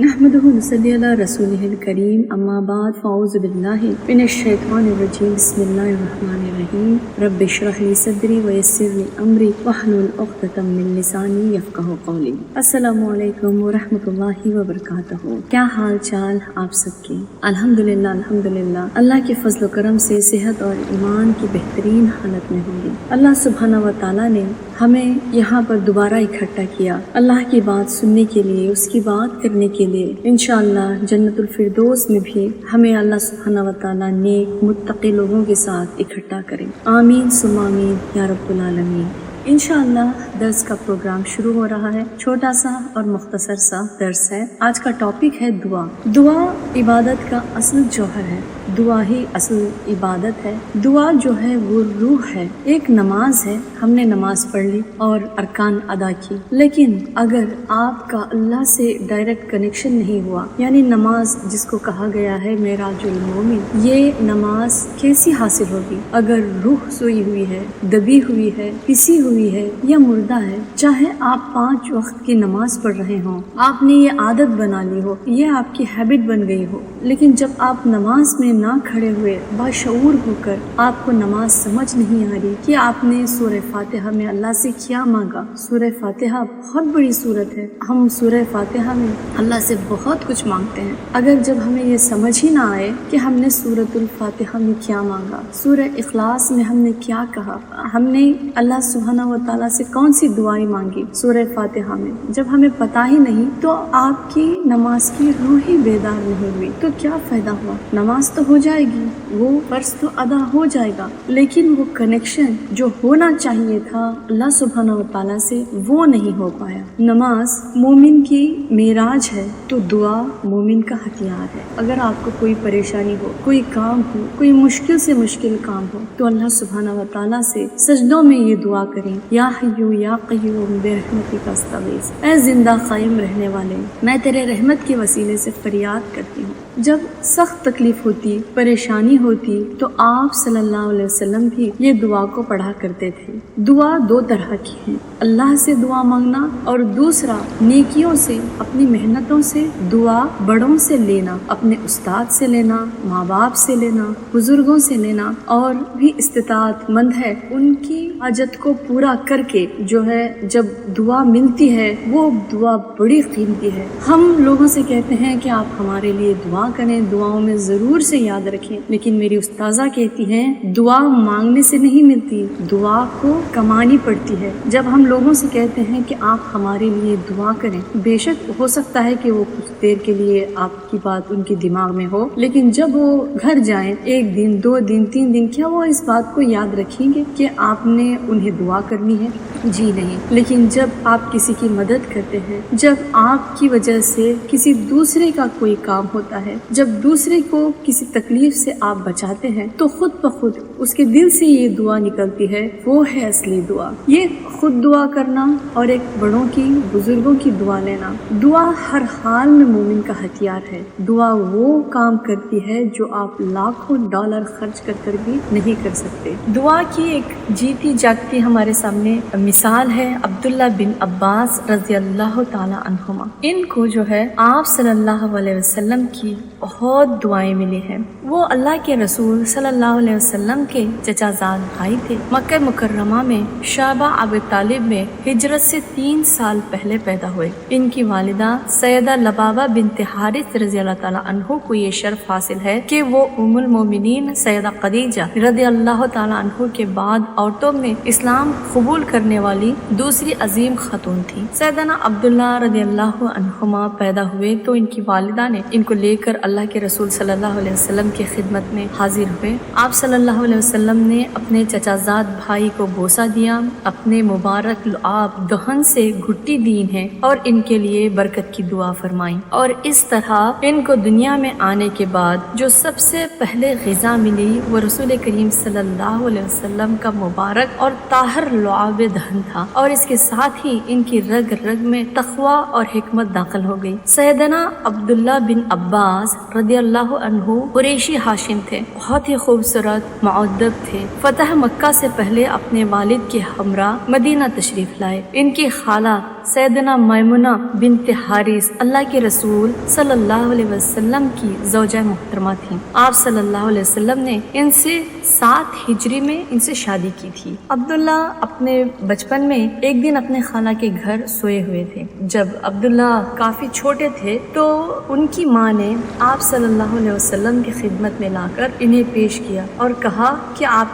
नहमदुहु व नसल्ली अला रसूलिहिल करीम अम्मा बाद फ़अऊज़ु बिल्लाहि मिनश शैतानिर रजीम बिस्मिल्लाहिर रहमानिर रहीम रब्बि इश्रह ली सदरी व यस्सिर ली अमरी वहलुल उक़दतम मिन लिसानी यफ़क़हू क़ौली। अस्सलामु अलैकुम व रहमतुल्लाहि व बरकातहू। क्या हाल चाल आप सबके? अल्हम्दुलिल्लाह अल्हम्दुलिल्लाह अल्लाह के फज़ल व करम से सेहत और ईमान की बेहतरीन हालत में होंगे। अल्लाह सुब्हानहू व तआला ने हमें यहाँ पर दोबारा इकट्ठा किया अल्लाह की बात सुनने के लिए, उसकी बात करने के लिए। इंशाअल्लाह जन्नतुल फिरदौस में भी हमें अल्लाह सुब्हानहू व तआला नेक मुत्तक़ी लोगों के साथ इकट्ठा करें। आमीन सुम्मा आमीन या रब्बुल आलमीन। इंशाअल्लाह दर्स का प्रोग्राम शुरू हो रहा है। छोटा सा और मुख्तसर सा दर्स है। आज का टॉपिक है दुआ। दुआ इबादत का असल जौहर है। दुआ ही असल इबादत है। दुआ जो है वो रूह है। एक नमाज है, हमने नमाज पढ़ ली और अरकान अदा की, लेकिन अगर आपका अल्लाह से डायरेक्ट कनेक्शन नहीं हुआ, यानी नमाज जिसको कहा गया है मेराजुल मोमिन, ये नमाज कैसी हासिल होगी अगर रूह सोई हुई है, दबी हुई है, पिसी हुई है या मुर्दा है। चाहे आप 5 वक्त की नमाज पढ़ रहे हों, आपने ये आदत बना ली हो, ये आपकी हैबिट बन गई हो, लेकिन जब आप नमाज में ना खड़े हुए बाशऊर होकर आपको नमाज समझ नहीं आ रही कि आपने सूरह फातिहा में अल्लाह से क्या मांगा। सूरह फातिहा बहुत बड़ी सूरत है। हम सूरह फातिहा में अल्लाह से बहुत कुछ मांगते हैं। अगर जब हमें ये समझ ही ना आए कि हमने सूरतुल फातिहा में क्या मांगा, सूरह इखलास में हमने क्या कहा, हमने अल्लाह सुब्हानहू व तआला से कौन सी दुआएं मांगी सूरह फातिहा में, जब हमें पता ही नहीं तो आपकी नमाज की रूह ही बेदार नहीं हुई तो क्या फायदा हुआ। नमाज तो हो जाएगी, वो फर्ज तो अदा हो जाएगा, लेकिन वो कनेक्शन जो होना चाहिए था अल्लाह सुब्हानहू व तआला से वो नहीं हो पाया। नमाज मोमिन की मेराज है तो दुआ मोमिन का हथियार है। अगर आपको कोई परेशानी हो, कोई काम हो, कोई मुश्किल से मुश्किल काम हो, तो अल्लाह सुब्हानहू व तआला से सजदों में ये दुआ करें, या हय्यू या क़य्यूम बिरहमतिका अस्तगीस, ऐ जिंदा कायम रहने वाले, मैं तेरे रहमत के वसीले से फरियाद करती हूँ। जब सख्त तकलीफ होती, परेशानी होती, तो आप सल्लल्लाहु अलैहि वसल्लम भी ये दुआ को पढ़ा करते थे। दुआ 2 तरह की है, अल्लाह से दुआ मांगना और दूसरा नेकियों से, अपनी मेहनतों से दुआ बड़ों से लेना, अपने उस्ताद से लेना, माँ बाप से लेना, बुजुर्गों से लेना, और भी इस्तिताअतमंद है उनकी हाजत को पूरा करके जो है जब दुआ मिलती है वो दुआ बड़ी कीमती है। हम लोगों से कहते हैं कि आप हमारे लिए दुआ करें, दुआओं में जरूर से याद रखें, लेकिन मेरी उस्ताजा कहती हैं दुआ मांगने से नहीं मिलती, दुआ को कमानी पड़ती है। जब हम लोगों से कहते हैं कि आप हमारे लिए दुआ करें, बेशक हो सकता है कि वो कुछ देर के लिए आपकी बात उनके दिमाग में हो, लेकिन जब वो घर जाएं 1 दिन 2 दिन 3 दिन, क्या वो इस बात को याद रखेंगे कि आपने उन्हें दुआ करनी है? जी नहीं। लेकिन जब आप किसी की मदद करते हैं, जब आपकी वजह से किसी दूसरे का कोई काम होता है, जब दूसरे को किसी तकलीफ से आप बचाते हैं, तो खुद ब खुद उसके दिल से ये दुआ निकलती है, वो है असली दुआ। ये खुद दुआ करना और एक बड़ों की, बुजुर्गों की दुआ लेना, दुआ हर हाल में मोमिन का हथियार है। दुआ वो काम करती है जो आप लाखों डॉलर खर्च कर भी नहीं कर सकते। दुआ की एक जीती जागती हमारे सामने मिसाल है अब्दुल्ला बिन अब्बास रज़ियल्लाहु ताला अन्हुमा। इनको जो है आप सल्लल्लाहु अलैहि वसल्लम की बहुत दुआएं मिली हैं। वो अल्लाह के रसूल सल्लल्लाहु अलैहि वसल्लम के चचाजाद भाई थे। मक्का मुकर्रमा में शाबा अबू तालिब में हिजरत से 3 साल पहले पैदा हुए। इनकी वालिदा सैयदा लबाबा बिन्त हारिस रज़ियल्लाहु ताला अन्हु को ये शर्फ हासिल है कि वो उम्मुल मोमिनीन सैयदा खदीजा रज़ियल्लाहु ताला अन्हु के बाद औरतों में इस्लाम कबूल करने वाली दूसरी अजीम खातून थी। सैयदना अब्दुल्ला रज़ियल्लाहु अन्हुमा पैदा हुए तो इनकी वालिदा ने इनको लेकर अल्लाह के रसूल सल्लल्लाहु अलैहि वसल्लम की खिदमत में हाजिर हुए। आप सल्लल्लाहु अलैहि वसल्लम ने अपने चचाजाद भाई को बोसा दिया, अपने मुबारक लुआब दहन से घुट्टी दी है और इनके लिए बरकत की दुआ फरमाई। और इस तरह इनको दुनिया में आने के बाद जो सबसे पहले ग़िज़ा मिली वो रसूल करीम सल्लल्लाहु अलैहि वसल्लम का मुबारक और ताहर लुआब दहन था, और इसके साथ ही इनकी रग रग में तक़वा और हिकमत दाखिल हो गई। सैयदना अब्दुल्ला बिन अब्बास रज़ियल्लाहु अन्हु कुरैशी हाशिम थे, बहुत ही खूबसूरत मुअद्दब थे। फतह मक्का से पहले अपने वालिद के हमरा मदीना तशरीफ लाए। इनकी खाला सैयदना मैमुना बिन्त हारिस अल्लाह के रसूल सल्लल्लाहु अलैहि वसल्लम की ज़ौजा मुहतरमा थी। आप सल्लल्लाहु अलैहि वसल्लम ने इनसे 7 हिजरी में इनसे शादी की थी। अब्दुल्ला अपने बचपन में एक दिन अपने खाला के घर सोए हुए थे। जब अब्दुल्ला काफी छोटे थे तो उनकी माँ ने आप सल्लल्लाहु अलैहि वसल्लम की खिदमत में लाकर इन्हें पेश किया और कहा कि आप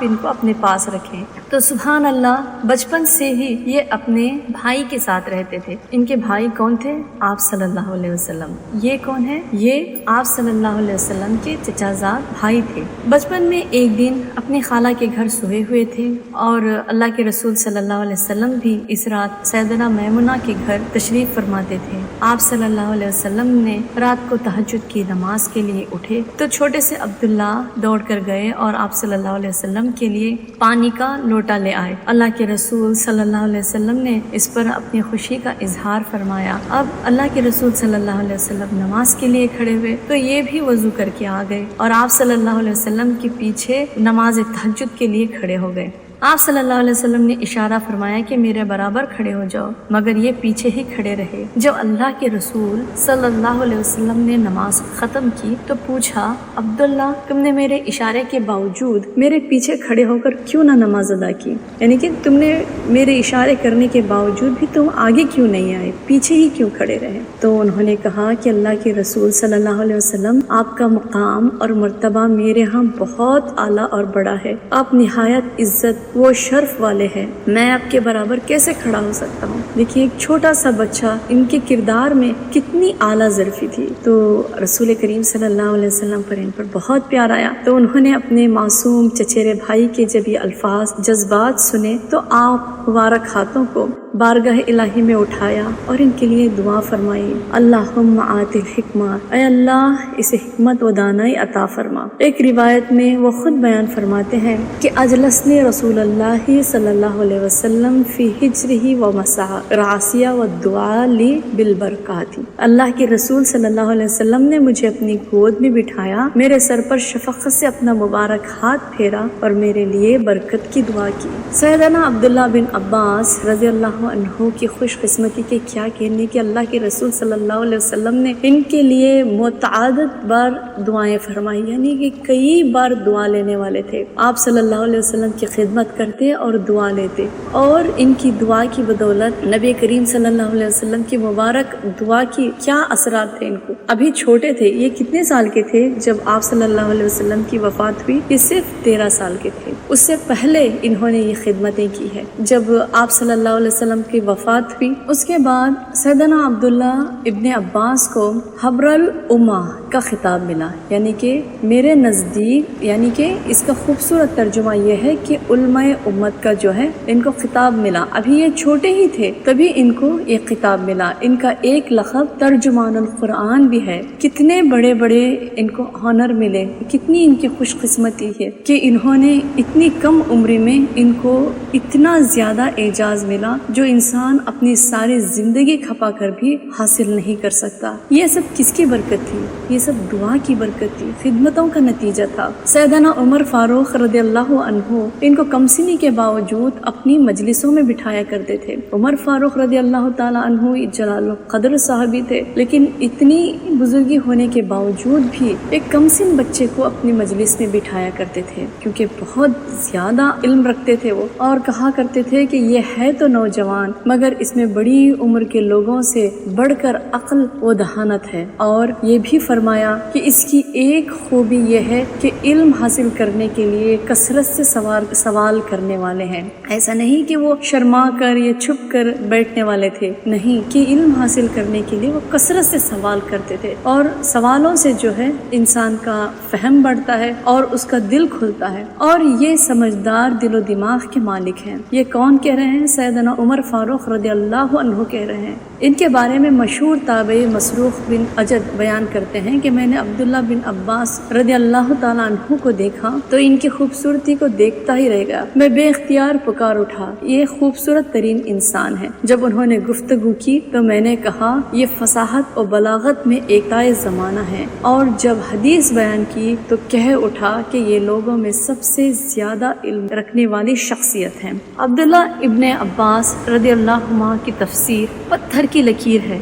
इनको अपने पास रखें। तो सुभान अल्लाह, बचपन से ही ये अपने भाई के साथ रहते थे। इनके भाई कौन थे? आप सल्लल्लाहु अलैहि वसल्लम। ये कौन है? ये आप सल्लल्लाहु अलैहि वसल्लम के चचाजाद भाई थे। बचपन में एक दिन अपनी खाला के घर सोए हुए थे और अल्लाह के रसूल सल्लल्लाहु अलैहि वसल्लम भी इस रात सैयदना मैमुना के घर तशरीफ फरमाते थे। आप सल्लल्लाहु अलैहि वसल्लम ने रात को तहज्जुद की नमाज के लिए उठे तो छोटे से अब्दुल्ला दौड़ कर गए और आप सल्लल्लाहु अलैहि वसल्लम के लिए पानी का लोटा ले आए। अल्लाह के रसूल सल्लल्लाहु अलैहि वसल्लम ने इस पर अपनी खुशी का इजहार फरमाया। अब अल्लाह के रसूल सल्लल्लाहु अलैहि वसल्लम नमाज के लिए खड़े हुए तो ये भी वजू करके आ गए और आप सल्लल्लाहु अलैहि वसल्लम के पीछे नमाज तहज्जुद के लिए खड़े हो गए। आप सल्लल्लाहु अलैहि वसल्लम ने इशारा फरमाया कि मेरे बराबर खड़े हो जाओ, मगर ये पीछे ही खड़े रहे। जब अल्लाह के रसूल सल्लल्लाहु अलैहि वसल्लम ने नमाज ख़त्म की तो पूछा, अब्दुल्ला, तुमने मेरे इशारे के बावजूद मेरे पीछे खड़े होकर क्यों ना नमाज अदा की? यानी कि तुमने मेरे इशारे करने के बावजूद भी तुम आगे क्यों नहीं आए, पीछे ही क्यों खड़े रहे? तो उन्होंने कहा कि अल्लाह के रसूल सल्लल्लाहु अलैहि वसल्लम, आपका मकाम और मर्तबा मेरे यहाँ बहुत आला और बड़ा है। आप निहायत इज्जत वो शर्फ वाले हैं, मैं आपके बराबर कैसे खड़ा हो सकता हूँ? देखिए, एक छोटा सा बच्चा इनके किरदार में कितनी आला ज़र्फी थी। तो रसूल करीम सल्लल्लाहु अलैहि वसल्लम पर इन पर बहुत प्यार आया तो उन्होंने अपने मासूम चचेरे भाई के जब ये अल्फाज जज्बात सुने तो आप मुबारक हाथों को बारगाह इलाही में उठाया और इनके लिए दुआ फरमाई, अल्लाहुम्मा आतिल हिकमा, ऐ अल्लाह इसे हिकमत व दानाई अता फरमा। एक रिवायत में वो खुद बयान फरमाते हैं कि अजलसने रसूल अल्लाह सल्लल्लाहु अलैहि वसल्लम फी हिज्रिही व मसाह रासिया व दुआ ली बिल बरकाती। अल्लाह के रसूल सल्लल्लाहु अलैहि वसल्लम ने मुझे अपनी गोद में बिठाया, मेरे सर पर शफक़त से अपना मुबारक हाथ फेरा और मेरे लिए बरकत की दुआ की। सैयदना अब्दुल्ला बिन अब्बास रज़ियल्लाहु अन्हु की खुशकिस्मती के क्या कहने कि अल्लाह के रसूल सल्लल्लाहु अलैहि वसल्लम ने इनके लिए मुतअद्दिद बार दुआएं फरमाई, यानी कि कई बार दुआ लेने वाले थे। आप सल्लल्लाहु अलैहि वसल्लम की खिदमत करते और दुआ लेते और इनकी दुआ की बदौलत नबी करीम सल्लल्लाहु अलैहि वसल्लम की मुबारक दुआ की क्या असरात थे इनको। अभी छोटे थे, ये कितने साल के थे जब आप सल्लल्लाहु अलैहि वसल्लम की वफात हुई? ये सिर्फ 13 साल के थे। उससे पहले इन्होंने ये खिदमतें की है। जब आप सल्लल्लाहु अलैहि वसल्लम की वफात हुई उसके बाद सैयदना अब्दुल्ला इब्ने अब्बास को हब्रुल उम्मा का खिताब मिला, यानी कि मेरे नज़दीक, यानी कि इसका खूबसूरत तर्जुमा यह है कि उलमाए उम्मत का जो है इनको खिताब मिला। अभी ये छोटे ही थे तभी इनको ये खिताब मिला। इनका एक लक़ब तर्जुमानुल कुरान भी है। कितने बड़े बड़े इनको ऑनर मिले, कितनी इनकी खुशकिस्मती है कि इन्होंने इतनी कम उम्र में इनको इतना ज़्यादा एजाज़ मिला जो इंसान अपनी सारी ज़िंदगी खपा कर भी हासिल नहीं कर सकता। ये सब किसकी बरकत थी? ये सब दुआ की बरकत थी, खिदमतों का नतीजा था। सैयदना उमर फारूक रज़ियल्लाहु अन्हु इनको कमसिनी के बावजूद अपनी मजलिसों में बिठाया करते थे। उमर फारूक रज़ियल्लाहु ताला अन्हु जलालुल क़द्र साहबी थे, लेकिन इतनी बुजुर्गी होने के बावजूद भी एक कमसिन बच्चे को अपनी मजलिस में बिठाया करते थे, क्योंकि बहुत ज़्यादा इल्म रखते थे वो और कहा करते थे कि ये है तो नौजवान मगर इसमें बड़ी उम्र के लोगों से बढ़कर अक्ल व दहानत है। और ये भी फरमाया कि इसकी एक खूबी यह है कि इल्म हासिल करने के लिए कसरत से सवाल करने वाले हैं। ऐसा नहीं कि वो शर्मा कर या छुप कर बैठने वाले थे, नहीं, कि इल्म हासिल करने के लिए वो कसरत से सवाल करते थे और सवालों से जो है इंसान का फहम बढ़ता है और उसका दिल खुलता है। और ये समझदार दिलो दिमाग के मालिक हैं। ये कौन कह रहे हैं? सैयदना उमर फारूक रज़ियल्लाहु अन्हु कह रहे हैं। ان کے بارے میں مشہور تابعی مسروق بن اجد بیان کرتے ہیں کہ میں نے عبداللہ بن عباس رضی اللہ تعالیٰ عنہ کو دیکھا تو ان کی خوبصورتی کو دیکھتا ہی رہ گیا۔ میں بے اختیار پکار اٹھا، یہ خوبصورت ترین انسان ہے۔ جب انہوں نے گفتگو کی تو میں نے کہا یہ فصاحت اور بلاغت میں ایکتائے زمانہ ہے، اور جب حدیث بیان کی تو کہہ اٹھا کہ یہ لوگوں میں سب سے زیادہ علم رکھنے والی شخصیت ہے۔ عبداللہ ابن عباس رضی اللہ عنہ کی تفسیر پتھر کی لکیر ہے،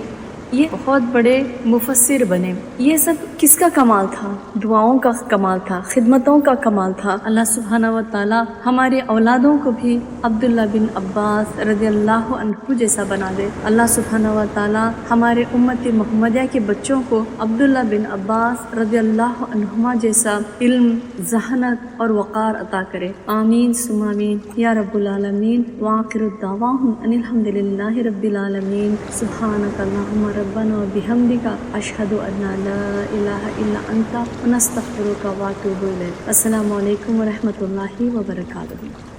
یہ بہت بڑے مفسر بنے۔ یہ سب کس کا کمال تھا؟ دعاؤں کا کمال تھا، خدمتوں کا کمال تھا۔ اللہ سبحانہ و تعالی ہمارے اولادوں کو بھی عبداللہ بن عباس رضی اللہ عنہ جیسا بنا دے۔ اللہ سبحانہ و تعالی ہمارے امت محمدیہ کے بچوں کو عبداللہ بن عباس رضی اللہ عنہما جیسا علم، ذہانت اور وقار عطا کرے۔ آمین ثم آمین یا رب العالمین۔ وآخر دعواہم ان الحمد للہ رب العالمین۔ سبحانک اللہم ربنا وبحمدک اشہد ان لا الہ الا انت نستغفرک واتوب الیک۔ السلام علیکم ورحمۃ اللہ وبرکاتہ۔